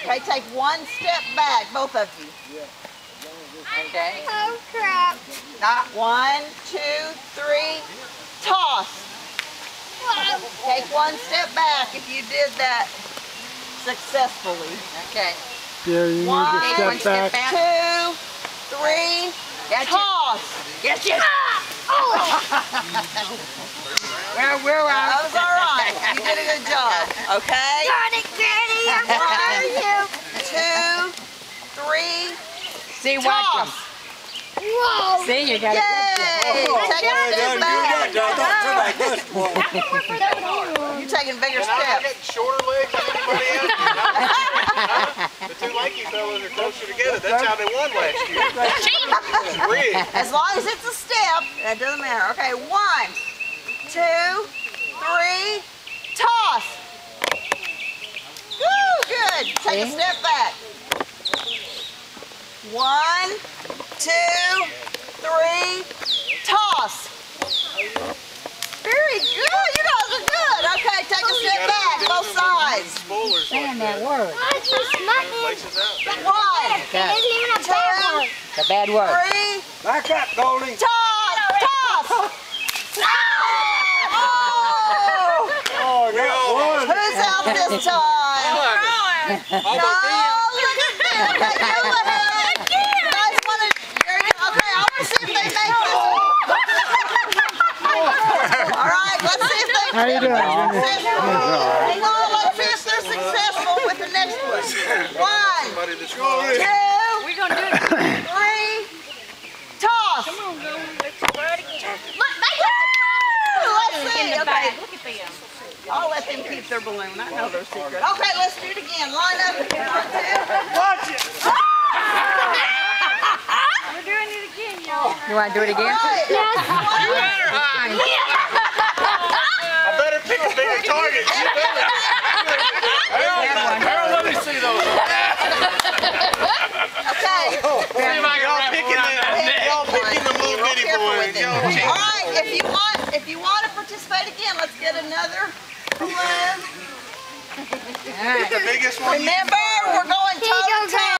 Okay, take one step back, both of you. Okay. Oh crap. 1, 2, 3, toss. Take one step back if you did that successfully. Okay. Yeah, you need to step back. 2, 3, toss. Get you. That was all right. You did a good job. Okay. Got it, Granny. I'm proud of you. 2, 3, See, watch toss. them. Whoa. See, you got Yay! it. Take a step back. You're taking bigger And I'm steps. getting shorter legs than anybody else. The two lanky fellas are closer together. That's how they won last year. It's rigged. As long as it's a step, that doesn't matter. Okay, 1, 2, 3, toss. Woo, good. Take a step back. 1, 2, 3, toss. Very good. You guys are good. Okay, take a step back, both sides. Spoilers like that word. I just places out. 1, It isn't even a bad word. It's a bad word. 3, Back up, Goldie. toss. Toss. Oh! Oh, I got one. Who's out this time? No, look at them. Okay, go ahead. You guys want to? Okay, I want to see if they make this. All right, let's see if they. How you doing? Hang on, let's see if they're successful with the next one. 1, 2, We're gonna do it. 3, toss. Come on, girl. Let's try it again. Look, Let's see. in the Okay, back. Look at them. I'll let them keep their balloon. I know they're secret. Okay, let's do it again. Line up if you want to. Watch it. We're doing it again, y'all. You want to do it again? Right. Yes. I better pick a bigger target. You better. Harold, let me see those. Okay. Y'all picking the little bitty boys. All right, if you want to participate again, let's get another balloon. All right. The biggest one. Remember, we're going toe to toe.